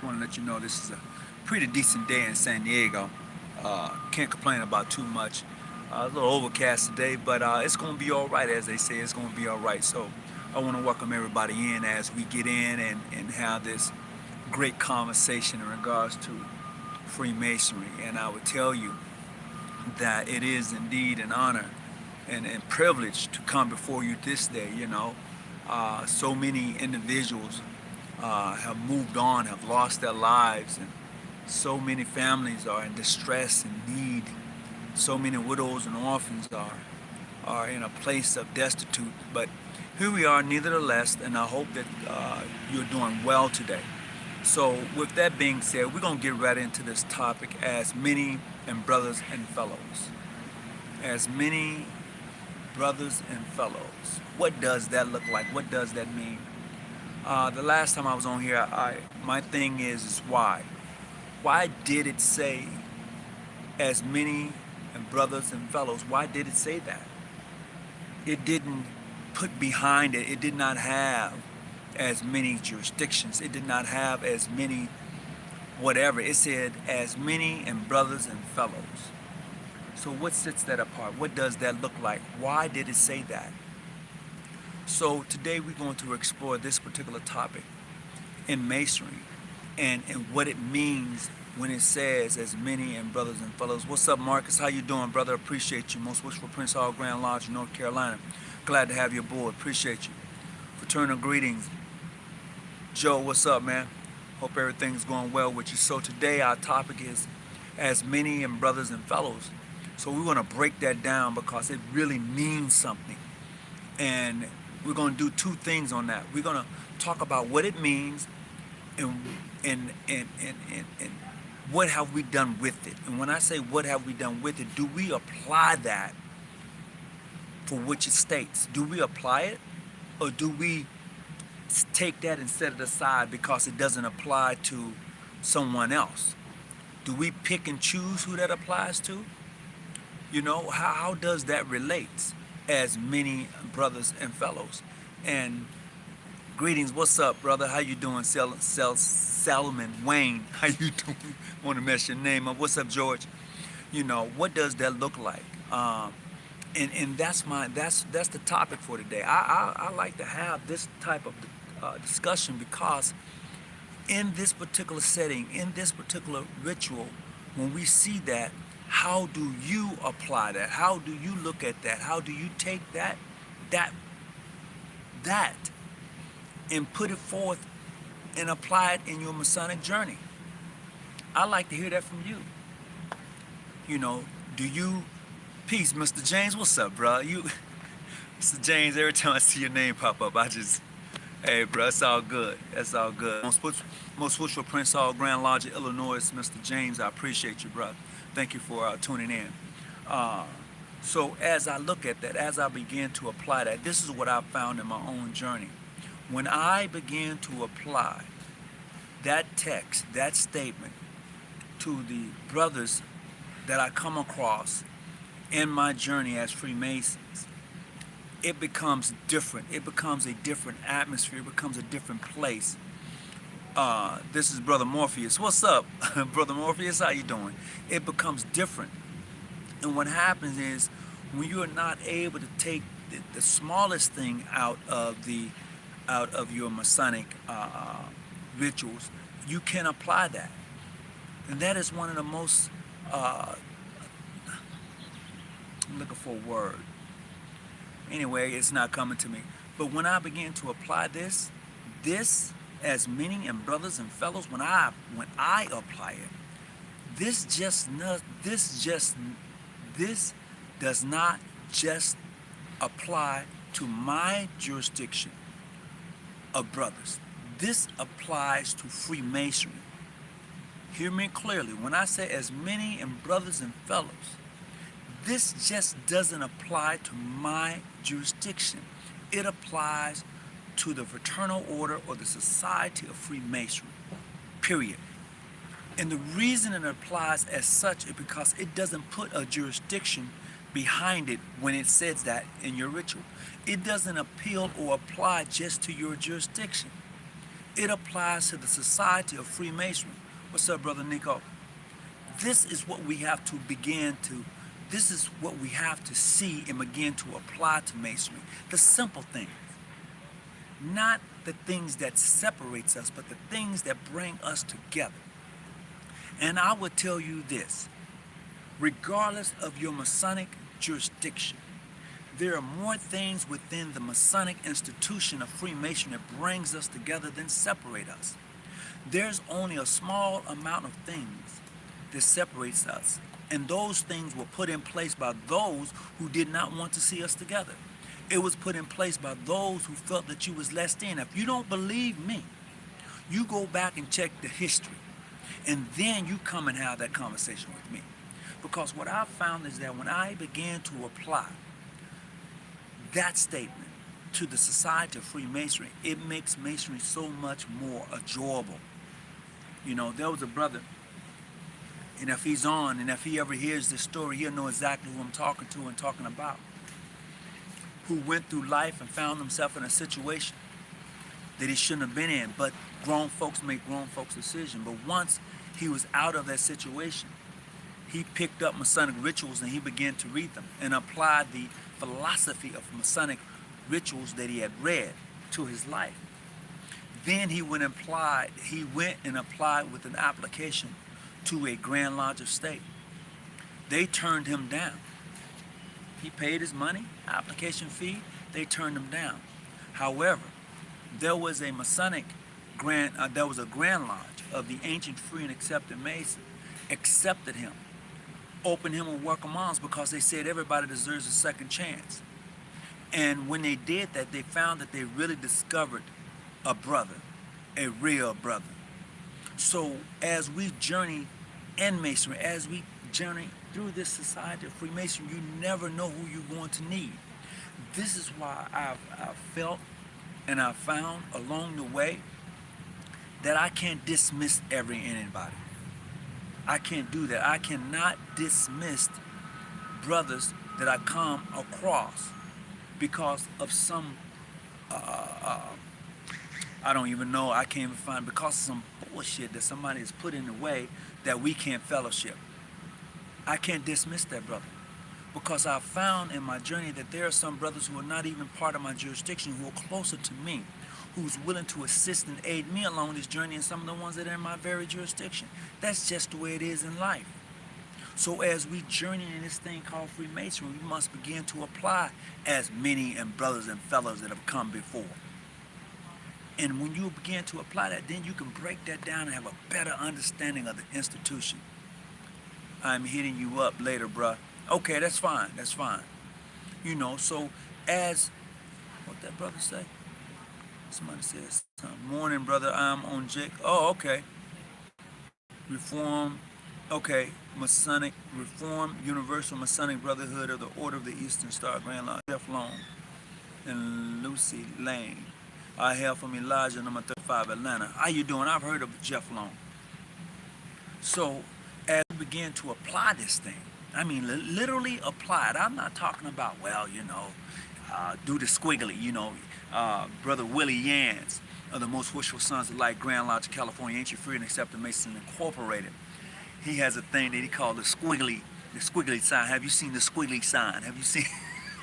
want to let you know this is a pretty decent day in San Diego. Can't complain about too much. A little overcast today, but it's going to be all right, as they say. It's going to be all right. So I want to welcome everybody in as we get in and have this great conversation in regards to Freemasonry. And I would tell you that it is indeed an honor and privilege to come before you this day. So many individuals have moved on, have lost their lives, and so many families are in distress and need. So many widows and orphans are in a place of destitute. But here we are, nevertheless, and I hope that you're doing well today. So, with that being said, we're going to get right into this topic as many and brothers and fellows. As many brothers and fellows. What does that look like? What does that mean? The last time I was on here, my thing is why? Why did it say as many and brothers and fellows? Why did it say that? It didn't put behind it. It did not have as many jurisdictions. It did not have as many whatever. It said as many and brothers and fellows. So what sets that apart? What does that look like? Why did it say that? So today we're going to explore this particular topic in Masonry and what it means when it says as many and brothers and fellows. What's up, Marcus? How you doing, brother? Appreciate you. Most wishful Prince Hall Grand Lodge, North Carolina. Glad to have you aboard. Appreciate you. Fraternal greetings. Joe, what's up, man? Hope everything's going well with you. So today our topic is as many and brothers and fellows. So we want to break that down because it really means something. And we're going to do two things on that. We're going to talk about what it means and what have we done with it. And when I say what have we done with it, do we apply that for which it states? Do we apply it, or do we take that and set it aside because it doesn't apply to someone else? Do we pick and choose who that applies to? How does that relate as many brothers and fellows? And greetings, what's up, brother? How you doing? Salomon Wayne, how you doing? Want to mess your name up? What's up, George? What does that look like? And that's the topic for today. I like to have this type of discussion because in this particular setting, in this particular ritual, when we see that, how do you apply that? How do you look at that? How do you take that and put it forth and apply it in your Masonic journey? I'd like to hear that from you. Do you, peace, Mr. James, what's up, bro? Mr. James, every time I see your name pop up, hey, bro, it's all good. That's all good. Most wishful Prince Hall Grand Lodge, Illinois, Mr. James, I appreciate you, bro. Thank you for tuning in. So as I look at that, as I begin to apply that, this is what I found in my own journey. When I begin to apply that text, that statement to the brothers that I come across in my journey as Freemasons, it becomes different. It becomes a different atmosphere. It becomes a different place. This is Brother Morpheus. What's up, Brother Morpheus? How you doing? It becomes different. And what happens is when you are not able to take the smallest thing out of your Masonic rituals, you can apply that. And that is one of the most, I'm looking for a word. Anyway, it's not coming to me. But when I begin to apply this as many and brothers and fellows, when I apply it, this does not just apply to my jurisdiction of brothers. This applies to Freemasonry. Hear me clearly. When I say as many and brothers and fellows, this just doesn't apply to my jurisdiction. It applies to the Fraternal Order or the Society of Freemasonry, period. And the reason it applies as such is because it doesn't put a jurisdiction behind it when it says that in your ritual. It doesn't appeal or apply just to your jurisdiction. It applies to the Society of Freemasonry. What's up, Brother Nico? This is what we have to this is what we have to see and begin to apply to Masonry. The simple things. Not the things that separates us, but the things that bring us together. And I would tell you this, regardless of your Masonic jurisdiction, there are more things within the Masonic institution of Freemasonry that brings us together than separate us. There's only a small amount of things that separates us, and those things were put in place by those who did not want to see us together. It was put in place by those who felt that you was less than. If you don't believe me, you go back and check the history, and then you come and have that conversation with me. Because what I found is that when I began to apply that statement to the Society of Freemasonry, it makes Masonry so much more enjoyable. You know, there was a brother, and if he's on, and if he ever hears this story, he'll know exactly who I'm talking to and talking about, who went through life and found himself in a situation that he shouldn't have been in. But grown folks make grown folks decisions. But once he was out of that situation, he picked up Masonic rituals and he began to read them and applied the philosophy of Masonic rituals that he had read to his life. Then he went and applied with an application to a Grand Lodge of State. They turned him down. He paid his money, application fee, they turned him down. However, there was a Grand Lodge of the ancient free and accepted Mason, accepted him, opened him with welcome arms because they said everybody deserves a second chance. And when they did that, they found that they really discovered a brother, a real brother. So as we journey in Masonry, as we journey through this Society of Freemasonry, you never know who you're going to need. This is why I've felt and I've found along the way that I can't dismiss anybody. I can't do that. I cannot dismiss brothers that I come across because of some, I don't even know, I can't even find, because of some bullshit that somebody has put in the way that we can't fellowship. I can't dismiss that brother because I've found in my journey that there are some brothers who are not even part of my jurisdiction, who are closer to me, who's willing to assist and aid me along this journey, and some of the ones that are in my very jurisdiction. That's just the way it is in life. So as we journey in this thing called Freemasonry, we must begin to apply as many and brothers and fellows that have come before. And when you begin to apply that, then you can break that down and have a better understanding of the institution. I'm hitting you up later, bruh. Okay, that's fine, that's fine. You know, so as, what that brother say? Somebody says, morning, brother, I'm on Jake. Oh, okay. Reform, okay. Masonic, Reform, Universal Masonic Brotherhood of the Order of the Eastern Star Grand Lodge. Jeff Long and Lucy Lane. I hail from Elijah, number 35, Atlanta. How you doing? I've heard of Jeff Long. So, as we begin to apply this thing, I mean, literally apply it. I'm not talking about, well, you know, do the squiggly, you know, Brother Willie Yans of the Most Wishful Sons of Light, Grand Lodge, California, Ancient Free and Accepted Masons Incorporated. He has a thing that he called the squiggly sign. Have you seen the squiggly sign? Have you seen?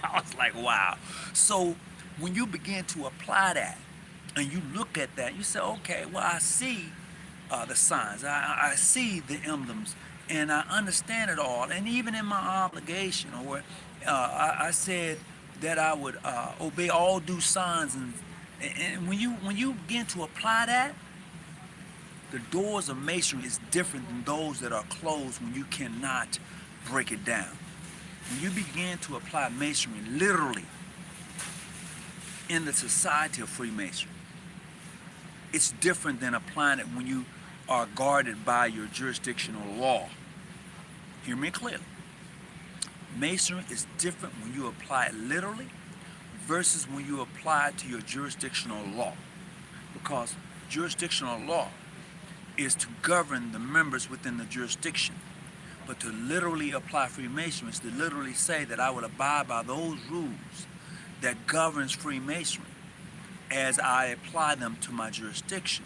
I was like, wow. So when you begin to apply that and you look at that, you say, okay, well, I see the signs. I see the emblems, and I understand it all. And even in my obligation, or I said that I would obey all due signs. And when you begin to apply that, the doors of Masonry is different than those that are closed when you cannot break it down. When you begin to apply Masonry literally in the Society of Freemasonry, it's different than applying it when you are guarded by your jurisdictional law. Hear me clearly. Masonry is different when you apply it literally versus when you apply it to your jurisdictional law. Because jurisdictional law is to govern the members within the jurisdiction. But to literally apply Freemasonry is to literally say that I will abide by those rules that governs Freemasonry. as I apply them to my jurisdiction,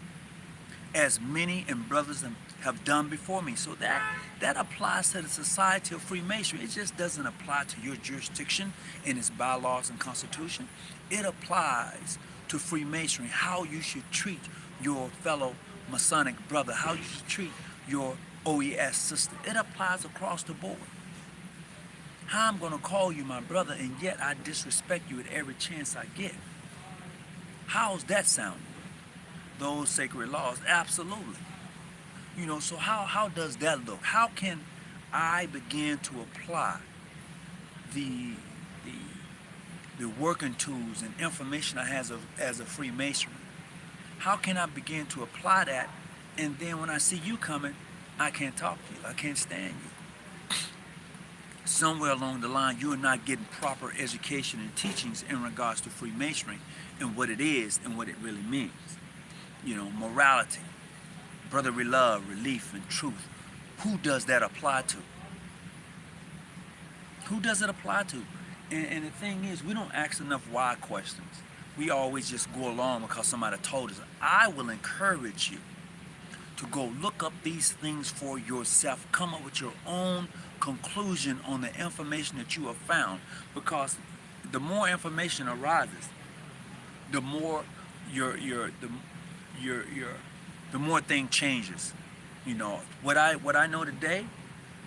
as many and brothers have done before me. So that applies to the Society of Freemasonry. It just doesn't apply to your jurisdiction in its bylaws and constitution. It applies to Freemasonry, how you should treat your fellow Masonic brother, how you should treat your OES sister. It applies across the board. How I'm going to call you my brother and yet I disrespect you at every chance I get. How's that sound? Those sacred laws, absolutely. You know, so how does that look? How can I begin to apply the working tools and information I have as a Freemason? How can I begin to apply that, and then when I see you coming, I can't talk to you, I can't stand you? Somewhere along the line, you are not getting proper education and teachings in regards to Freemasonry and what it is and what it really means. You know, morality, brotherly love, relief, and truth. Who does that apply to? Who does it apply to? And the thing is, we don't ask enough why questions. We always just go along because somebody told us. I will encourage you to go look up these things for yourself. Come up with your own conclusion on the information that you have found. Because the more information arises, the more the more thing changes. You know, what I know today,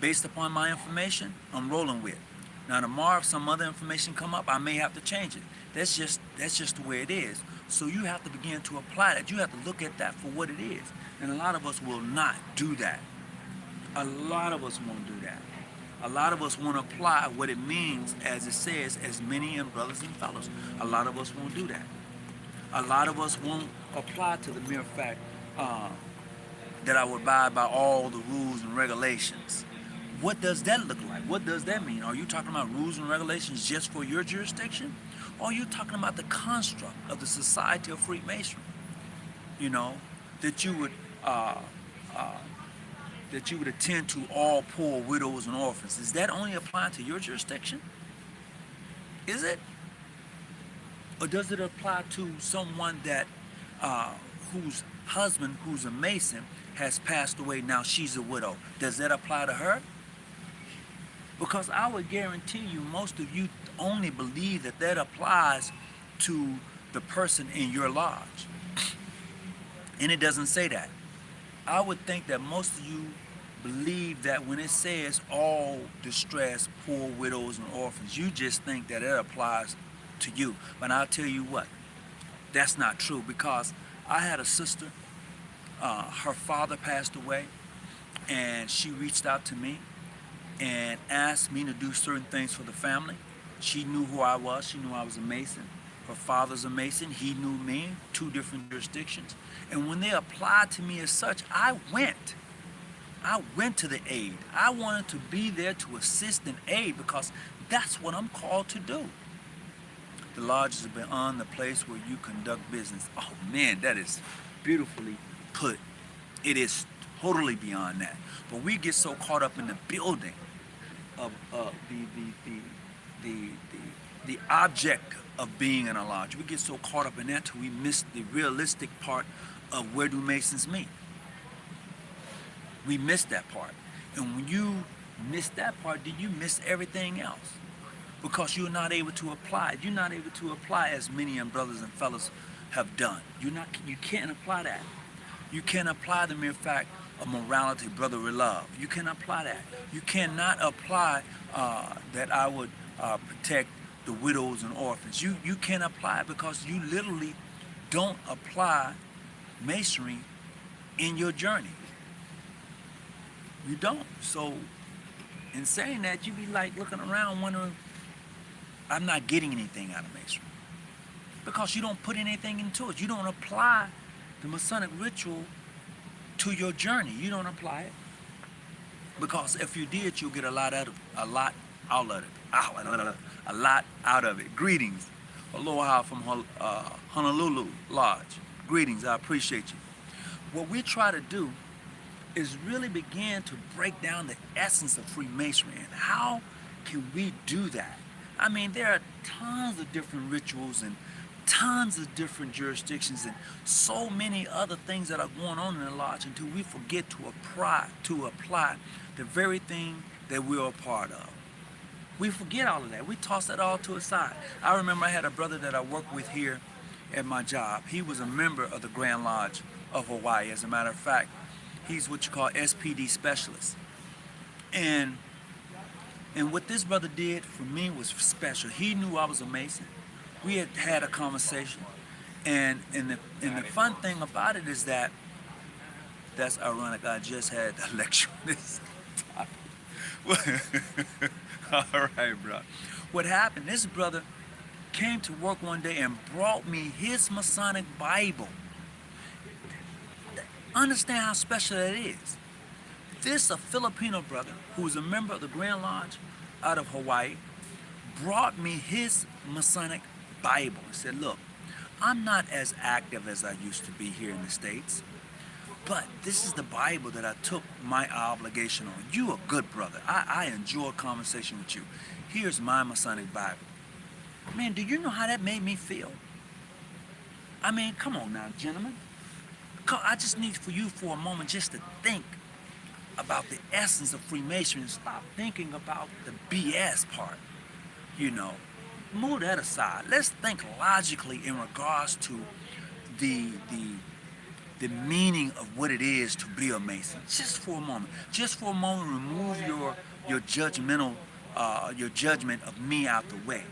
based upon my information, I'm rolling with. Now tomorrow, if some other information come up, I may have to change it. That's just the way it is. So you have to begin to apply that. You have to look at that for what it is. And a lot of us will not do that. A lot of us won't do that. A lot of us won't apply what it means, as it says, as many and brothers and fellows. A lot of us won't do that. A lot of us won't apply to the mere fact that I would abide by all the rules and regulations. What does that look like? What does that mean? Are you talking about rules and regulations just for your jurisdiction? Or are you talking about the construct of the Society of Freemasonry? You know, that you would attend to all poor widows and orphans. Is that only applying to your jurisdiction? Is it? Or does it apply to someone that whose husband, who's a Mason, has passed away, now she's a widow? Does that apply to her? Because I would guarantee you, most of you only believe that that applies to the person in your lodge. And it doesn't say that. I would think that most of you believe that when it says all distressed, poor widows and orphans, you just think that it applies to you. But I'll tell you what, that's not true, because I had a sister, her father passed away, and she reached out to me and asked me to do certain things for the family. She knew who I was. She knew I was a Mason. Her father's a Mason. He knew me, 2 different jurisdictions. And when they applied to me as such, I went to the aid. I wanted to be there to assist and aid, because that's what I'm called to do. The lodges are beyond the place where you conduct business. Oh man, that is beautifully put. It is totally beyond that. But we get so caught up in the building of the object of being in a lodge. We get so caught up in that till we miss the realistic part of where do Masons meet. We miss that part. And when you miss that part, then you miss everything else, because you're not able to apply it. You're not able to apply as many and brothers and fellows have done. You can't apply that. You can't apply the mere fact of morality, brotherly love. You can't apply that. You cannot apply that I would protect the widows and orphans. You can't apply it, because you literally don't apply Masonry in your journey. You don't. So in saying that, you be like looking around wondering, I'm not getting anything out of Masonry, because you don't put anything into it. You don't apply the Masonic ritual to your journey. You don't apply it, because if you did, you'll get a lot out of it. Greetings. Aloha from Honolulu Lodge. Greetings. I appreciate you. What we try to do is really begin to break down the essence of Freemasonry. And how can we do that? I mean, there are tons of different rituals and tons of different jurisdictions and so many other things that are going on in the lodge until we forget to apply the very thing that we're a part of. We forget all of that. We toss that all to the side. I remember I had a brother that I worked with here at my job. He was a member of the Grand Lodge of Hawaii. As a matter of fact, he's what you call SPD specialist. And what this brother did for me was special. He knew I was a Mason. We had had a conversation. And the fun thing about it is that, that's ironic, I just had a lecture on this topic. All right, bro. What happened, this brother came to work one day and brought me his Masonic Bible. Understand how special that is. This, a Filipino brother who was a member of the Grand Lodge out of Hawaii, brought me his Masonic Bible and said, look, I'm not as active as I used to be here in the States, but this is the Bible that I took my obligation on. You a good brother. I enjoy a conversation with you. Here's my Masonic Bible. Man, do you know how that made me feel? I mean, come on now, gentlemen. I just need for you for a moment just to think about the essence of Freemasonry and stop thinking about the BS part. You know, move that aside. Let's think logically in regards to the meaning of what it is to be a Mason. Just for a moment. Just for a moment, remove your judgment of me out the way.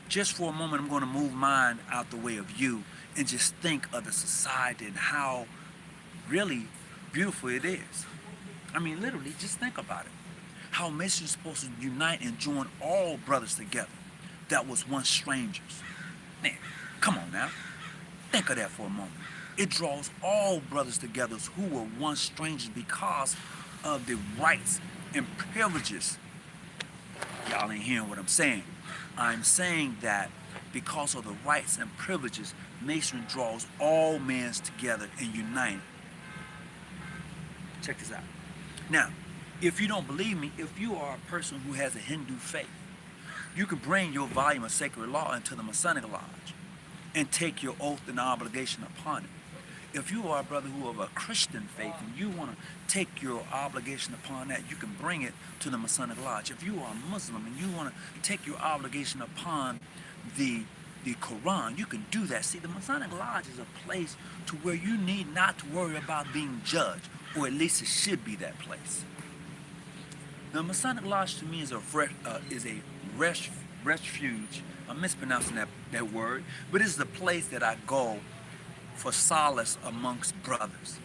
Just for a moment, I'm going to move mine out the way of you and just think of the society and how really beautiful it is. I mean, literally, just think about it. How Masons are supposed to unite and join all brothers together that was once strangers. Man, come on now. Think of that for a moment. It draws all brothers together who were once strangers because of the rights and privileges. Y'all ain't hearing what I'm saying. I'm saying that because of the rights and privileges, Masonry draws all men together and unite. Check this out. Now, if you don't believe me, if you are a person who has a Hindu faith, you can bring your volume of sacred law into the Masonic Lodge and take your oath and obligation upon it. If you are a brother who of a Christian faith and you want to take your obligation upon that, you can bring it to the Masonic Lodge. If you are a Muslim and you want to take your obligation upon the Quran, you can do that. See, the Masonic Lodge is a place to where you need not to worry about being judged, or at least it should be that place. The Masonic Lodge to me is a refuge. I'm mispronouncing that word, but it's the place that I go for solace amongst brothers.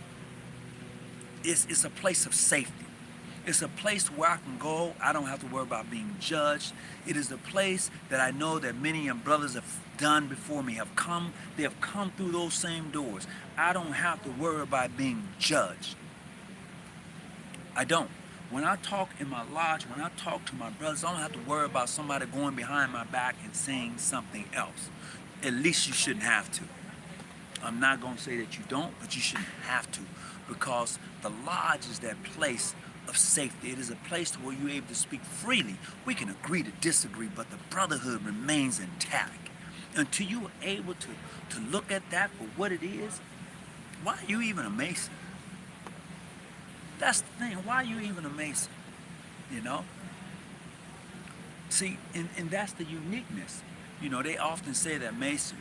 It's a place of safety. It's a place where I can go. I don't have to worry about being judged. It is a place that I know that many brothers have done before me, they have come through those same doors. I don't have to worry about being judged. I don't. When I talk in my lodge, when I talk to my brothers, I don't have to worry about somebody going behind my back and saying something else. At least you shouldn't have to. I'm not going to say that you don't, but you shouldn't have to, because the lodge is that place of safety. It is a place where you're able to speak freely. We can agree to disagree, but the brotherhood remains intact. Until you are able to look at that for what it is, why are you even a Mason? That's the thing. Why are you even a Mason? You know? See, and that's the uniqueness. You know, they often say that Mason,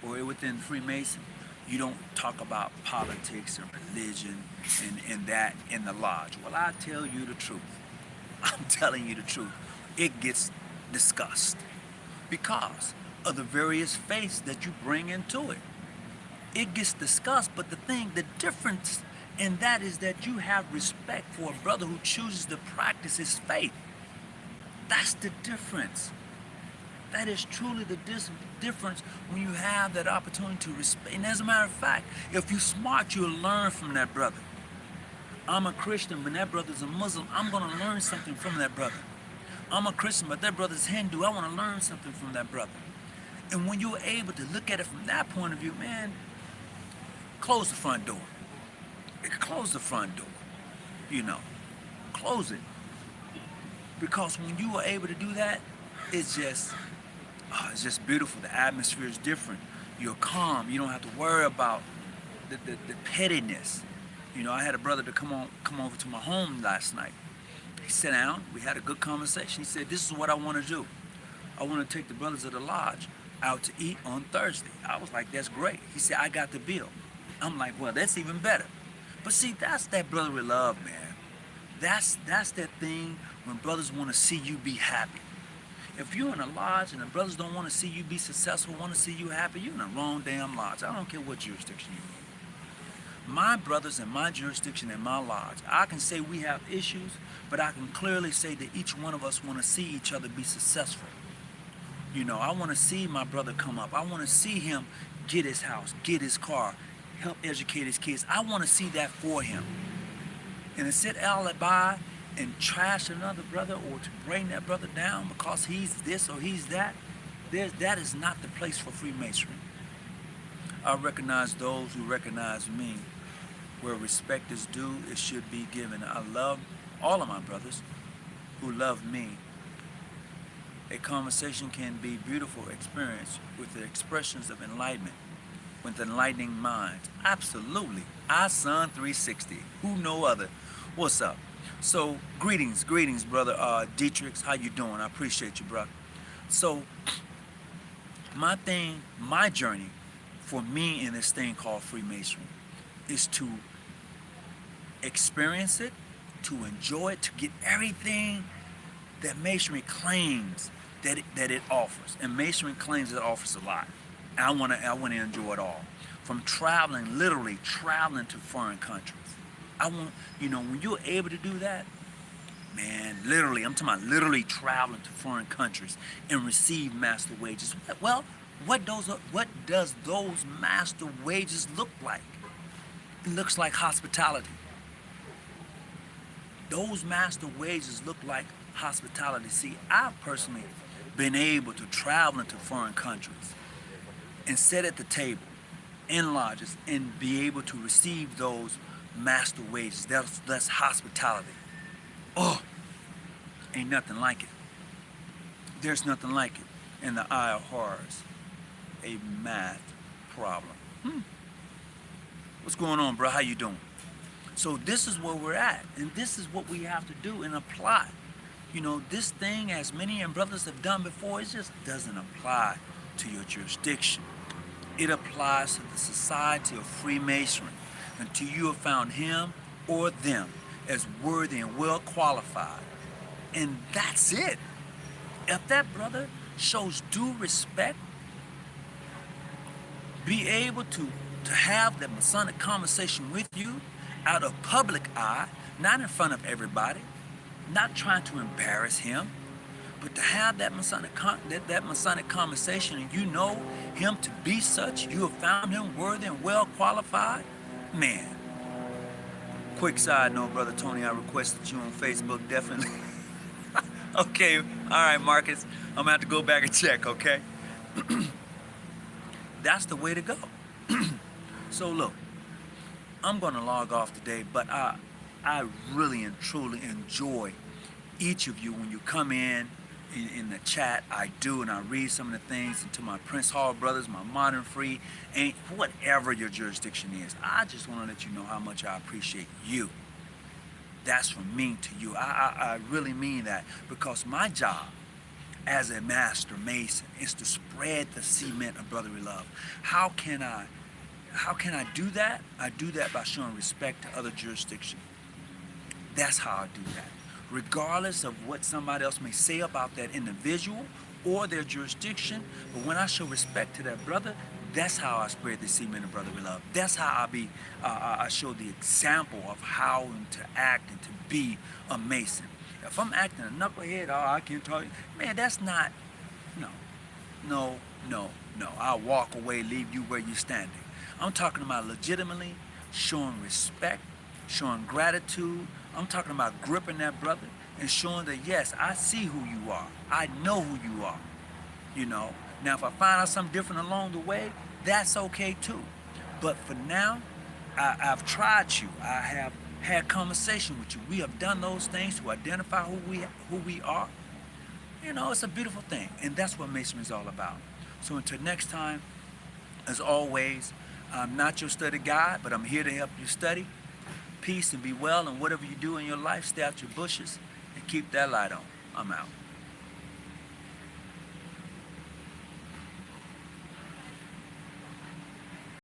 or within Freemason, you don't talk about politics or religion and that in the lodge. Well, I tell you the truth. I'm telling you the truth. It gets discussed because of the various faiths that you bring into it. It gets discussed, but the difference in that is that you have respect for a brother who chooses to practice his faith. That's the difference. That is truly the difference when you have that opportunity to respect. And as a matter of fact, if you're smart, you'll learn from that brother. I'm a Christian, but that brother's a Muslim. I'm going to learn something from that brother. I'm a Christian, but that brother's Hindu. I want to learn something from that brother. And when you're able to look at it from that point of view, man, close the front door. Close the front door. You know, close it. Because when you are able to do that, it's just beautiful. The atmosphere is different. You're calm. You don't have to worry about the pettiness. You know, I had a brother to come over to my home last night. He sat down. We had a good conversation. He said, "This is what I want to do. I want to take the brothers of the lodge out to eat on Thursday." I was like, "That's great." He said, "I got the bill." I'm like, "Well, that's even better." But see, that's that brotherly love, man. That's that thing when brothers want to see you be happy. If you're in a lodge and the brothers don't want to see you be successful, want to see you happy, you're in the wrong damn lodge. I don't care what jurisdiction you're in. My brothers in my jurisdiction, in my lodge, I can say we have issues, but I can clearly say that each one of us want to see each other be successful. You know, I want to see my brother come up. I want to see him get his house, get his car, help educate his kids. I want to see that for him. And to sit alibi and trash another brother or to bring that brother down because he's this or he's that, that is not the place for Freemasonry. I recognize those who recognize me. Where respect is due, it should be given. I love all of my brothers who love me. A conversation can be a beautiful experience with the expressions of enlightenment, with enlightening minds. Absolutely. iSun 360. Who no other? What's up? So, greetings, brother Dietrich. How you doing? I appreciate you, brother. So, my journey for me in this thing called Freemasonry is to experience it, to enjoy it, to get everything that Masonry claims that it offers. And Masonry claims it offers a lot. And I want to enjoy it all. From traveling, literally traveling to foreign countries. I want, you know, when you're able to do that, man, literally, I'm talking about literally traveling to foreign countries and receive master wages. Well, what does those master wages look like? It looks like hospitality. Those master wages look like hospitality. See, I've personally been able to travel into foreign countries and sit at the table in lodges and be able to receive those master wages. That's hospitality. Oh, ain't nothing like it. There's nothing like it in the eye of horrors. A math problem. What's going on, bro? How you doing? So this is where we're at, and this is what we have to do and apply. You know, this thing, as many and brothers have done before, it just doesn't apply to your jurisdiction. It applies to the society of Freemasonry until you have found him or them as worthy and well qualified. And that's it. If that brother shows due respect, be able to have that Masonic conversation with you out of public eye, not in front of everybody, not trying to embarrass him, but to have that Masonic conversation and you know him to be such, you have found him worthy and well qualified, man. Quick side note, Brother Tony, I requested you on Facebook, definitely. Okay, all right, Marcus, I'm gonna have to go back and check, okay? That's the way to go. So look, I'm gonna log off today, but I really and truly enjoy each of you when you come in the chat. I do, and I read some of the things, and to my Prince Hall brothers, my Modern Free, and whatever your jurisdiction is, I just want to let you know how much I appreciate you. That's from me to you. I really mean that, because my job as a master mason is to spread the cement of brotherly love. How can I do that? I do that by showing respect to other jurisdictions. That's how I do that. Regardless of what somebody else may say about that individual or their jurisdiction, but when I show respect to that brother, that's how I spread the cement of brotherly love. That's how I show the example of how to act and to be a Mason. If I'm acting a knucklehead, I can't talk, man, that's not, no. I'll walk away, leave you where you're standing. I'm talking about legitimately showing respect, showing gratitude. I'm talking about gripping that brother and showing that, yes, I see who you are. I know who you are. You know, now if I find out something different along the way, that's okay too. But for now, I've tried you. I have had conversation with you. We have done those things to identify who we are. You know, it's a beautiful thing, and that's what Masonry is all about. So until next time, As always, I'm not your study guide, but I'm here to help you study. Peace and be well, and whatever you do in your life, stay out your bushes and keep that light on. I'm out.